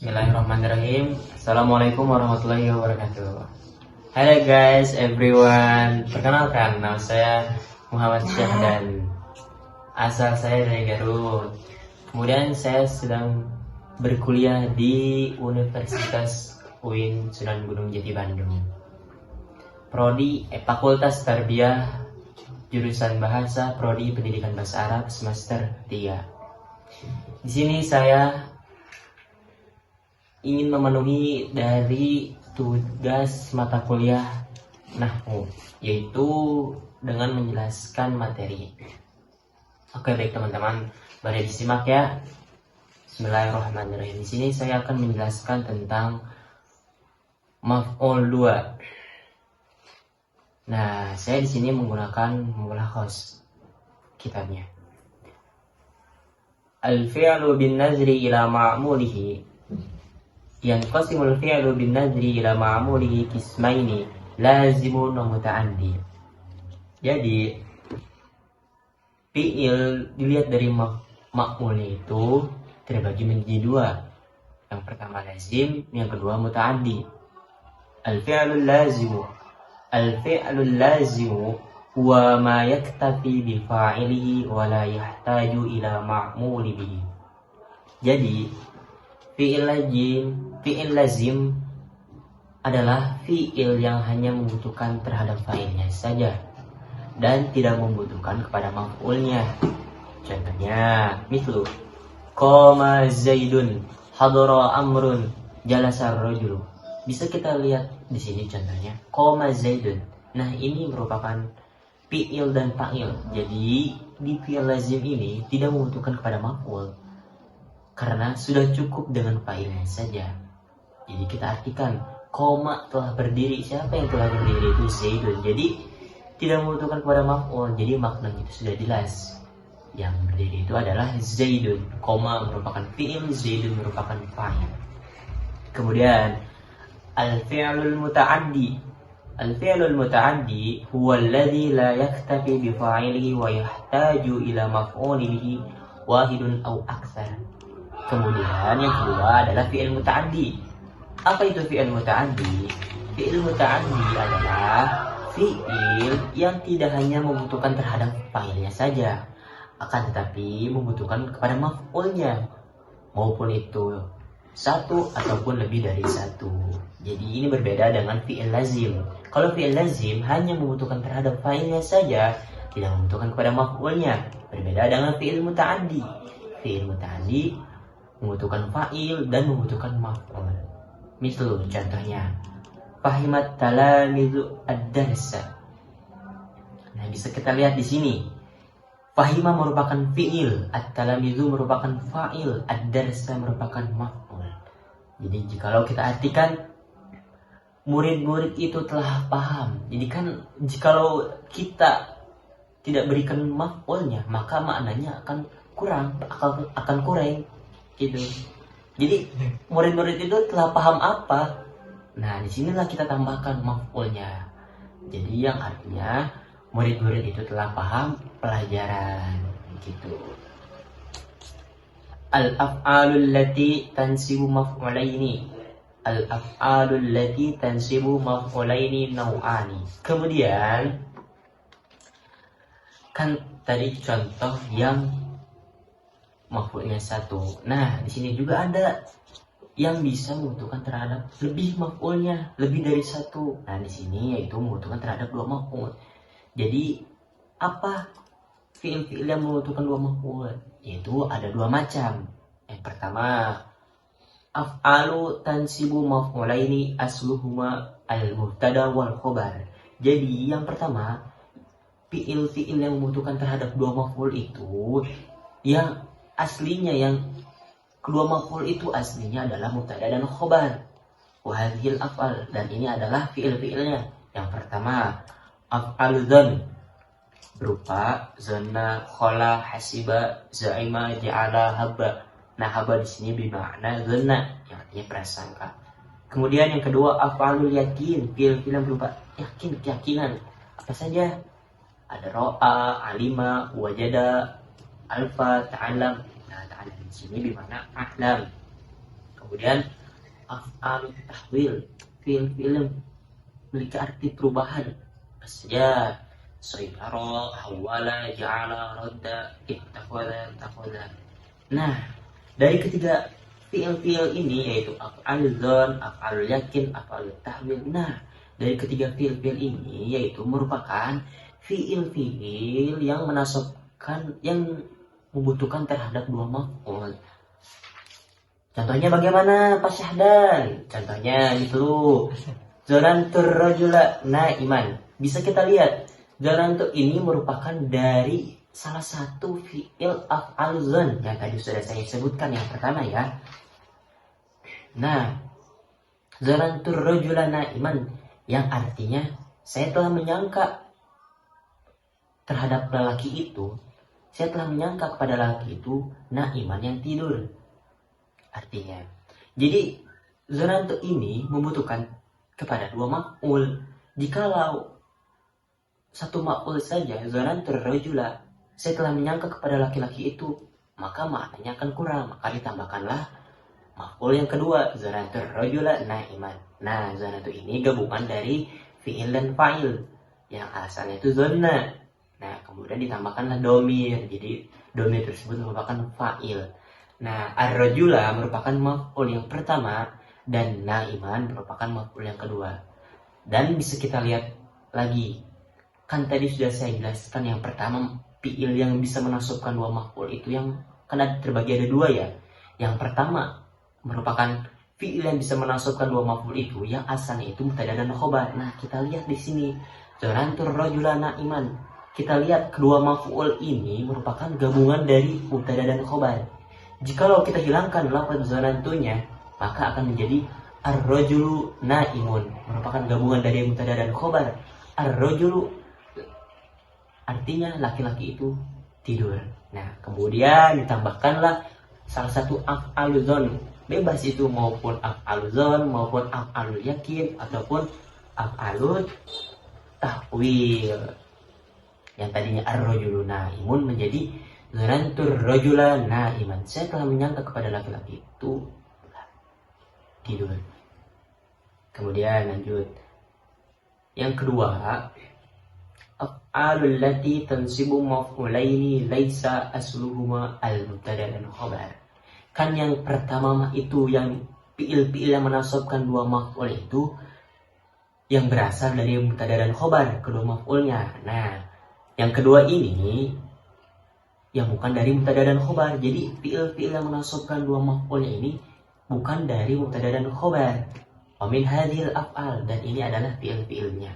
Bismillahirrahmanirrahim. Assalamualaikum warahmatullahi wabarakatuh. Hello guys, everyone. Perkenalkan, nama saya Muhammad Syah dan asal saya dari Garut. Kemudian saya sedang berkuliah di Universitas UIN Sunan Gunung Jati Bandung. Prodi Fakultas Tarbiyah, jurusan Bahasa, Prodi Pendidikan Bahasa Arab semester 3. Di sini saya ingin memenuhi dari tugas mata kuliah Nahwu, yaitu dengan menjelaskan materi. Oke, baik teman-teman, mari disimak ya. Bismillahirrahmanirrahim. Di sini saya akan menjelaskan tentang maf'ul 2. Nah, saya di sini menggunakan mulakhas kitabnya. Al-fi'lu bin nazri ila ma'mulihi. Yanqasimul fi'lu bin nadri ila ma'mulihi qismaini lazimun wa muta'addi. Jadi fi'il dilihat dari ma'mulnya itu terbagi menjadi dua. Yang pertama lazim, yang kedua muta'addi. Al-fi'lul lazimu huwa ma yaktafi bi fa'ilihi wa la yahtaju ila ma'muli bihi. Jadi Fi'il lazim adalah fi'il yang hanya membutuhkan terhadap fa'ilnya saja dan tidak membutuhkan kepada maf'ulnya. Contohnya, mislu qama zaidun, hadara amrun, jalasa rajulu. Bisa kita lihat di sini contohnya, qama zaidun. Nah, ini merupakan fi'il dan fa'il. Jadi, di fi'il lazim ini tidak membutuhkan kepada maf'ul, karena sudah cukup dengan fa'ilnya saja. Jadi kita artikan koma telah berdiri. Siapa yang telah berdiri? Itu Zaidun. Jadi tidak membutuhkan kepada maf'ul. Jadi maknanya itu sudah jelas. Yang berdiri itu adalah Zaidun. Koma merupakan fi'il, Zaidun merupakan fa'il. Kemudian al-fi'lul muta'addi. Al-fi'lul muta'addi huwa alladhi la yaktafi bi fa'ilihi wa yahtaju ila maf'ulihi wahidun aw aktsar. Kemudian yang kedua adalah fi'il muta'addi. Apa itu fi'il muta'addi? Fi'il muta'addi adalah fi'il yang tidak hanya membutuhkan terhadap fa'ilnya saja, akan tetapi membutuhkan kepada maf'ulnya, maupun itu satu ataupun lebih dari satu. Jadi ini berbeda dengan fi'il lazim. Kalau fi'il lazim hanya membutuhkan terhadap fa'ilnya saja, tidak membutuhkan kepada maf'ulnya. Berbeda dengan fi'il muta'addi. Fi'il muta'addi membutuhkan fa'il dan membutuhkan maf'ul. Misal contohnya, fahimat talamizu ad-darsa. Nah, bisa kita lihat di sini. Fahima merupakan fi'il, at-talamizu merupakan fa'il, ad-darsa merupakan maf'ul. Jadi jikalau kita artikan murid-murid itu telah paham. Jadi kan jikalau kita tidak berikan maf'ulnya, maka maknanya akan kurang, akan kurang gitu. Jadi murid-murid itu telah paham apa? Nah, disinilah kita tambahkan maf'ulnya. Jadi yang artinya murid-murid itu telah paham pelajaran gitu. Al-af'alul lati tansibu maf'ulaini. Al-af'alul lati tansibu maf'ulaini nau'ani. Kemudian kan tadi contoh yang maf'ulnya satu. Nah, di sini juga ada yang bisa membutuhkan terhadap lebih maf'ulnya, lebih dari satu. Nah, di sini yaitu membutuhkan terhadap dua maf'ul. Jadi apa fi'il-fi'il yang membutuhkan dua maf'ul? Yaitu ada dua macam. Yang pertama, af'alu tansibu maf'ulaini asluhuma al-mubtada wal khobar. Jadi yang pertama, fi'il-fi'il yang membutuhkan terhadap dua maf'ul itu yang aslinya, yang kedua maf'ul itu aslinya adalah mubtada dan khobar. Wa hadhil af'al, dan ini adalah fi'il-fi'ilnya. Yang pertama, af'al dzan berupa zanna, khala, hasiba, za'ima, ja'ala, habba. Nah, habba di sini bermakna zanna, yang artinya prasangka. Kemudian yang kedua, af'alul yakin, fi'il-fi'il yang berupa yakin, keyakinan. Apa saja? Ada ro'a, alima, wajada, alfa, ta'alam. Nah, ta'alam di sini bermakna a'lam. Kemudian af'alut tahwil, fiil-fiil yang memiliki arti perubahan. Saja sayyara, hawala, ja'ala, radda, ittakhadha, takhadha. Nah, dari ketiga fiil-fiil ini yaitu af'alul dzan, af'alul yakin, af'alul tahwil. Nah, dari ketiga fiil-fiil ini yaitu merupakan fiil-fiil yang menasabkan, yang membutuhkan terhadap dua maf'ul. Contohnya bagaimana Pak Syahdan? Contohnya itu Zalantur rajula naiman. Bisa kita lihat, zalantu ini merupakan dari salah satu fi'il af'al dzan yang tadi sudah saya sebutkan yang pertama ya. Nah, zalantur rajula naiman yang artinya saya telah menyangka terhadap lelaki itu, saya telah menyangka kepada lelaki itu naiman yang tidur. Artinya, jadi zalantu ini membutuhkan kepada dua maf'ul. Jikalau satu maf'ul saja, zalantur rajula, saya telah menyangka kepada laki-laki itu, maka maknanya akan kurang. Maka ditambahkanlah maf'ul yang kedua, zalantur rajula naiman. Nah, zanatu ini gabungan dari fi'il dan fa'il yang asalnya itu zonna. Nah, kemudian ditambahkanlah domir. Jadi domir tersebut merupakan fa'il. Nah, ar-rajula merupakan maf'ul yang pertama dan naiman merupakan maf'ul yang kedua. Dan bisa kita lihat lagi, kan tadi sudah saya jelaskan yang pertama fi'il yang bisa menasabkan dua maf'ul itu yang kan terbagi ada dua ya. Yang pertama merupakan fi'il yang bisa menasabkan dua maf'ul itu yang asalnya itu mubtada dan khobar. Nah, kita lihat di sini zalantur rajula naiman. Kita lihat kedua maf'ul ini merupakan gabungan dari mubtada dan khobar. Jikalau kita hilangkan lafaz zalantunya, maka akan menjadi ar-rajulu naimun, merupakan gabungan dari mubtada dan khobar. Ar-rajulu artinya laki-laki itu tidur. Nah, kemudian ditambahkanlah salah satu af'alul dzan. Bebas itu maupun af'alul dzan maupun af'alul yakin ataupun af'alul tahwil. Yang tadinya ar-rajulu naimun menjadi zalantur rajula naiman. Saya telah menyangka kepada laki-laki itu tidur. Kemudian lanjut. Yang kedua, af'alul lati tansibu maf'ulaini laisa asluhuma al-mubtada dan khabar. Kan yang pertama itu yang fi'il-fi'il yang menasabkan dua maf'ul itu yang berasal dari mubtada dan khabar, kedua maf'ulnya. Nah, yang kedua ini yang bukan dari mubtada dan khabar. Jadi fi'il-fi'il yang menasabkan dua maf'ulnya ini bukan dari mubtada dan khobar. Wa min hadhil af'al, dan ini adalah fi'il-fi'ilnya.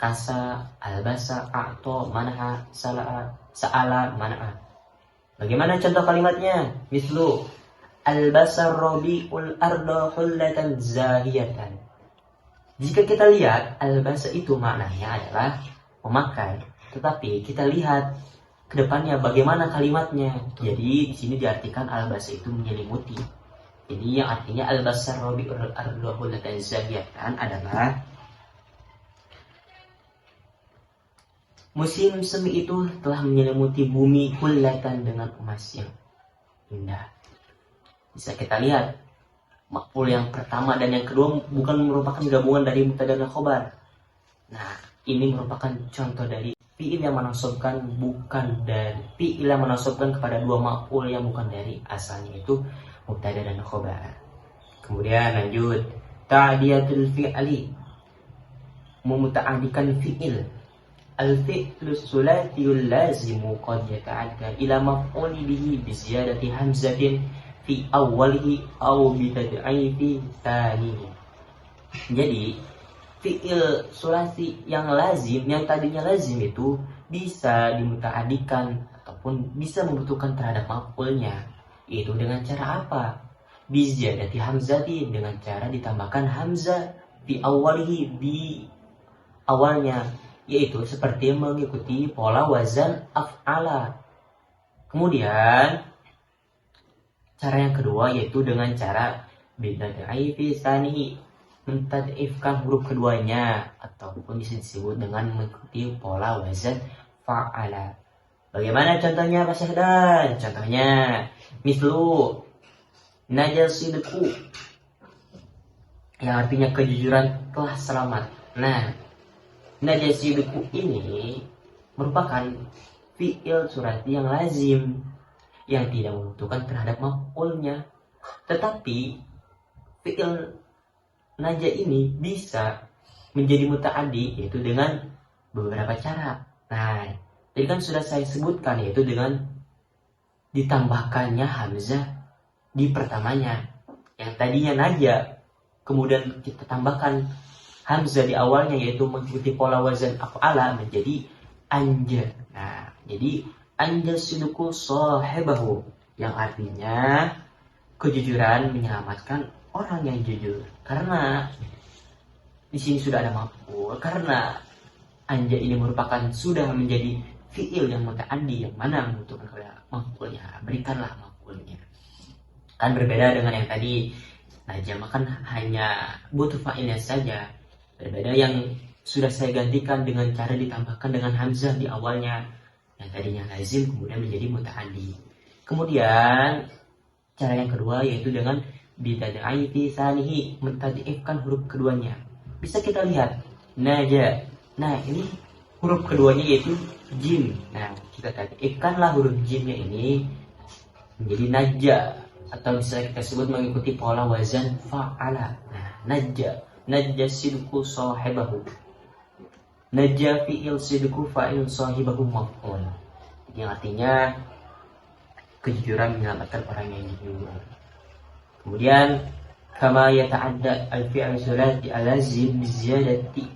Kasa, albasa, a'to, mana'a, sa'ala, mana'a. Bagaimana contoh kalimatnya? Mislu albasa rabi'ul arda hullatan zahiyatan. Jika kita lihat albasa itu maknanya adalah memakai, tetapi kita lihat ke depannya bagaimana kalimatnya. Jadi di sini diartikan albasa itu menyelimuti. Jadi yang artinya al-basar rabi'ul ardu hullatan zahiyatan adalah musim semi itu telah menyelimuti bumi hullatan dengan emas yang indah. Bisa kita lihat maf'ul yang pertama dan yang kedua bukan merupakan gabungan dari mubtada dan khabar. Nah, ini merupakan contoh dari fi'il yang menasabkan bukan dari fi'il yang menasabkan kepada dua maf'ul yang bukan dari asalnya itu mubtada dan khabar. Kemudian lanjut, ta'diyatul fi'li, memuta'adikan fi'il. Al-fi'lu sulatiyul lazimu qad yata'adda ila maf'uli bihi bi ziyadati hamzatin fi awwalihi aw bi tad'ifi tsanihi. Jadi fi'il sulasi yang lazim, yang tadinya lazim itu bisa dimuta'adikan ataupun bisa membutuhkan terhadap maf'ulnya. Itu dengan cara apa? Biziyadati hamzati, dengan cara ditambahkan hamzah di awalihi, di awalnya, yaitu seperti mengikuti pola wazan af'ala. Kemudian cara yang kedua yaitu dengan cara bid'ai fi tsanihi, mentad'ifkan huruf keduanya ataupun bisa disebut dengan mengikuti pola wazan fa'ala. Bagaimana contohnya Pak Syahdan? Contohnya mislu Naja sidqu, yang artinya kejujuran telah selamat. Nah, naja sidqu ini merupakan fi'il surati yang lazim, yang tidak membutuhkan terhadap maf'ulnya. Tetapi fi'il naja ini bisa menjadi muta'addi, yaitu dengan beberapa cara. Nah, jadi kan sudah saya sebutkan, yaitu dengan ditambahkannya hamzah di pertamanya. Yang tadinya naja, kemudian kita tambahkan hamzah di awalnya, yaitu mengikuti pola wazan af'ala menjadi anja. Nah, jadi anja sidqu sahibahu, yang artinya kejujuran menyelamatkan orang yang jujur. Karena di sini sudah ada maf'ul, karena anja ini merupakan sudah menjadi fi'il yang muta'addi, yang mana membutuhkan kepada maf'ulnya. Berikanlah maf'ulnya. Kan berbeda dengan yang tadi, najama kan hanya butuh fa'ilnya saja. Berbeda yang sudah saya gantikan dengan cara ditambahkan dengan hamzah di awalnya, yang tadinya lazim kemudian menjadi muta'addi. Kemudian cara yang kedua yaitu dengan bitad'i fi sanihi, mentad'ifkan huruf keduanya. Bisa kita lihat naja. Nah, ini huruf keduanya yaitu jim. Nah, kita tad'ifkanlah huruf jimnya ini menjadi naja, atau bisa kita sebut mengikuti pola wazan fa'ala. Nah, naja sidqu sahibahu. Naja fi'il sidqu fa'il sahibahu maf'ul. Yang artinya kejujuran menyelamatkan orang yang jujur. Kemudian kama yata'adda al-fi'l sulati al-lazim biziyadati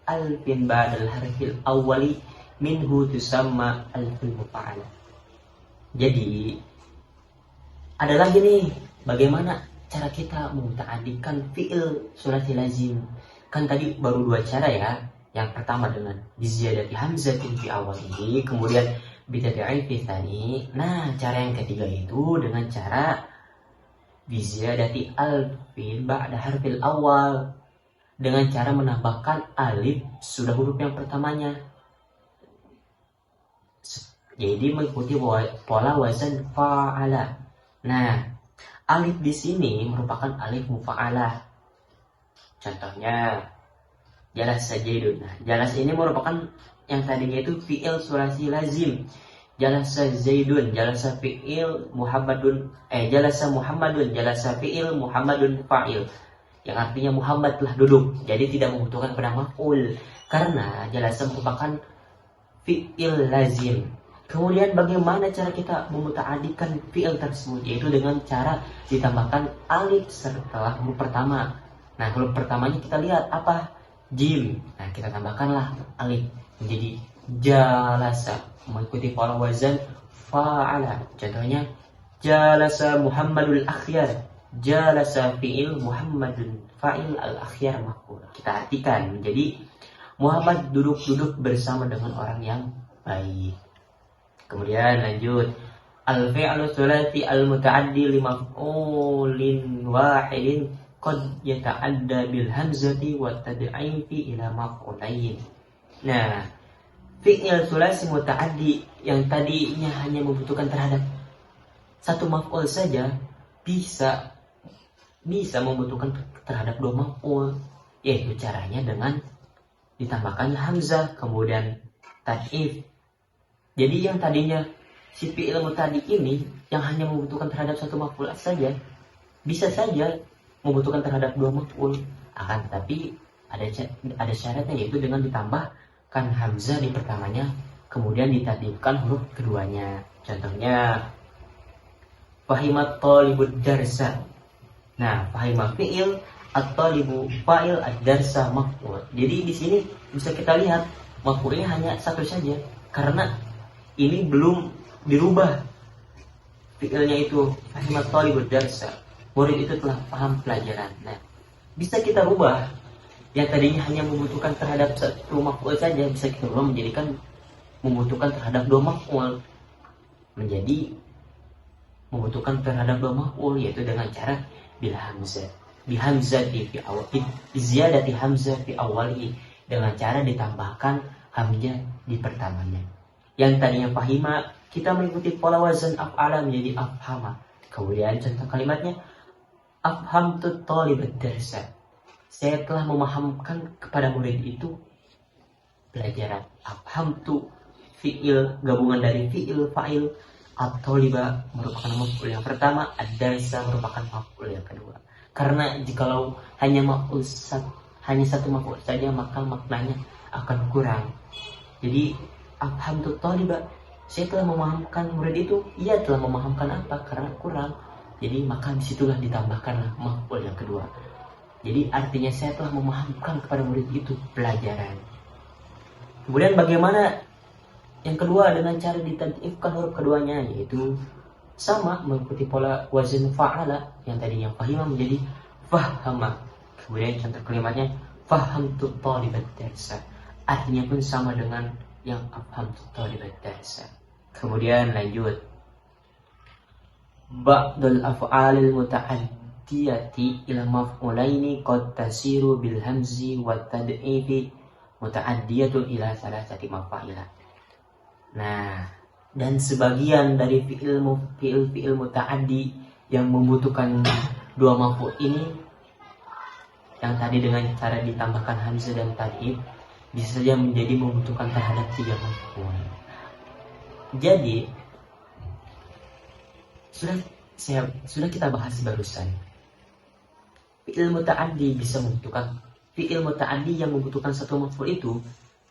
alfin ba'dal harfil awwali minhu tusamma alfil mufa'ala. Jadi ada lagi nih, bagaimana cara kita memuta'addikan fi'il sulati lazim. Kan tadi baru dua cara ya. Yang pertama dengan biziyadati hamzatin fi awwalihi, kemudian bitad'i fi tsani. Nah, cara yang ketiga itu dengan cara biziyadati alfin ba'da harfil awal, dengan cara menambahkan alif sudah huruf yang pertamanya. Jadi mengikuti pola wazan fa'ala. Nah, alif di sini merupakan alif mufa'alah. Contohnya jalasa zaidun. Nah, jalas ini merupakan yang tadinya itu fi'il sulasi lazim. Jalasa zaidun, jalasa fi'il Muhammadun, jalasa Muhammadun, jalasa fi'il Muhammadun fa'il, yang artinya Muhammad telah duduk. Jadi tidak membutuhkan pada maf'ul, karena jalasa merupakan fi'il lazim. Kemudian bagaimana cara kita memuta'adikan fi'il tersebut, yaitu dengan cara ditambahkan alif setelah huruf pertama. Nah, huruf pertamanya kita lihat apa? Jim. Nah, kita tambahkanlah alif menjadi jalasa, mengikuti pola wazan fa'ala. Contohnya jalasa Muhammadul akhyar. Jalasa fi'il Muhammadun fa'il al-akhyar maf'ul. Kita artikan menjadi Muhammad duduk-duduk bersama dengan orang yang baik. Kemudian lanjut, al-fi'lu tsulati al-muta'addi li maf'ulin wahidin qad yata'adda bil hamzati wa tad'ifi ila maf'ulain. Nah, fi'il tsulasi muta'addi yang tadinya hanya membutuhkan terhadap satu maf'ul saja bisa membutuhkan terhadap dua maf'ul, yaitu caranya dengan ditambahkan hamzah kemudian tad'if. Jadi yang tadinya si fi'il muta'addi ini yang hanya membutuhkan terhadap satu maf'ul saja bisa saja membutuhkan terhadap dua maf'ul. Akan tetapi ada syaratnya, yaitu dengan ditambahkan hamzah di pertamanya kemudian ditadifkan huruf keduanya. Contohnya fahimat talibud darsa. Nah, fahimah fi'il, at-talibu fa'il, ad-darsa maf'ul. Jadi di sini bisa kita lihat maf'ulnya hanya satu saja, karena ini belum dirubah fi'ilnya itu fahimat talibud darsa. Murid itu telah paham pelajaran. Nah, bisa kita rubah yang tadinya hanya membutuhkan terhadap satu maf'ul saja, bisa kita rubah menjadikan membutuhkan terhadap dua maf'ul, menjadi membutuhkan terhadap dua maf'ul, yaitu dengan cara bil hamzah, bi hamzati fi awal, ziyadati hamzah fi awali, dengan cara ditambahkan hamzah di pertamanya. Yang tadinya fahima, kita mengikuti pola wazan af'ala menjadi afhama. Kemudian contoh kalimatnya afhamtu talibat darsa. Saya telah memahamkan kepada murid itu pelajaran. Afhamtu fi'il gabungan dari fi'il fa'il, at-taliba merupakan maf'ul yang pertama, ad-darsa merupakan maf'ul yang kedua. Karena jikalau hanya satu maf'ul saja maka maknanya akan kurang. Jadi afhamtu taliba, saya telah memahamkan murid itu. Ia telah memahamkan apa? Karena kurang. Jadi maka disitulah ditambahkanlah maf'ul yang kedua. Jadi artinya saya telah memahamkan kepada murid itu pelajaran. Kemudian bagaimana yang kedua dengan cara ditad'ifkan huruf keduanya, yaitu sama mengikuti pola wazn fa'ala yang tadi yang fahima menjadi fahama. Kemudian contoh kalimatnya fahamtu talibat darsa, artinya pun sama dengan yang afhamtu talibat darsa. Kemudian lanjut, ba'dul af'alil muta'addiyati ila maf'ulaini qad tasiru bil hamzi wa tad'ifi muta'addiyatun ila salasati mafa'ilah. Nah, dan sebagian dari fi'il muta'addi yang membutuhkan dua maf'ul ini, yang tadi dengan cara ditambahkan hamzah dan tad'if, bisa saja menjadi membutuhkan terhadap tiga maf'ul. Jadi sudah kita bahas barusan, fi'il muta'addi yang membutuhkan satu maf'ul itu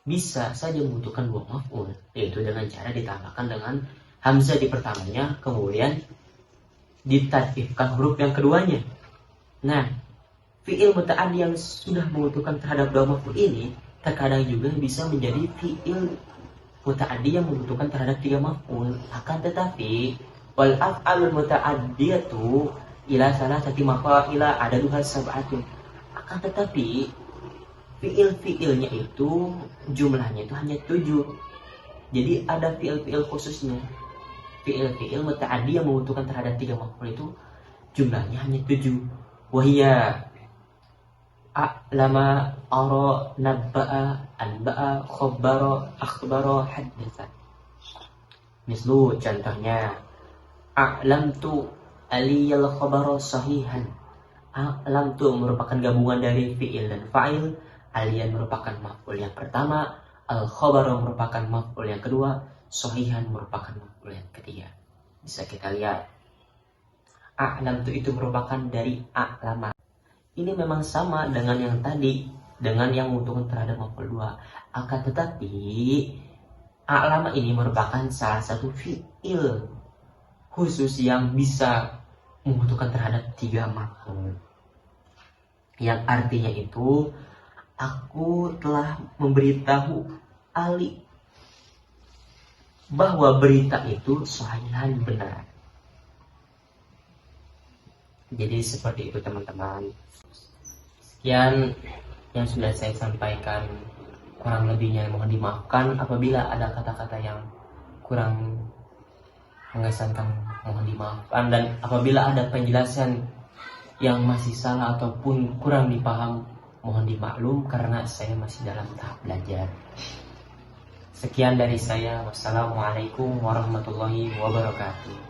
bisa saja membutuhkan dua maf'ul, yaitu dengan cara ditambahkan dengan hamzah di pertamanya, kemudian ditad'ifkan huruf yang keduanya. Nah, fi'il muta'addi yang sudah membutuhkan terhadap dua maf'ul ini terkadang juga bisa menjadi fi'il muta'addi yang membutuhkan terhadap tiga maf'ul. Akan tetapi wal af'alul muta'addiyatu ila salasati mafa'ila adaduha sab'atun. Akan tetapi fi'il-fi'ilnya itu jumlahnya itu hanya 7. Jadi ada fi'il-fi'il khususnya. Fi'il-fi'il muta'addi yang membutuhkan terhadap tiga maf'ul itu jumlahnya hanya 7. Wahia a'lama, ara, nabba'a, anba'a, khabbara, akhbara, haddatsa. Mislu contohnya, a'lamtu aliyal khabara sahihan. A'lamtu merupakan gabungan dari fi'il dan fa'il. Aliyan merupakan maf'ul yang pertama, al-khabara merupakan maf'ul yang kedua, sahihan merupakan maf'ul yang ketiga. Bisa kita lihat, a'lamtu itu merupakan dari a'lama. Ini memang sama dengan yang tadi, dengan yang membutuhkan terhadap maf'ul 2. Akan tetapi a'lama ini merupakan salah satu fi'il khusus yang bisa membutuhkan terhadap tiga maf'ul, yang artinya itu aku telah memberitahu Ali bahwa berita itu sahihan, benar. Jadi seperti itu teman-teman. Sekian yang sudah saya sampaikan, kurang lebihnya mohon dimaafkan. Apabila ada kata-kata yang kurang mengesankan mohon dimaafkan, dan apabila ada penjelasan yang masih salah ataupun kurang dipaham mohon dimaklum karena saya masih dalam tahap belajar. Sekian dari saya. Wassalamualaikum warahmatullahi wabarakatuh.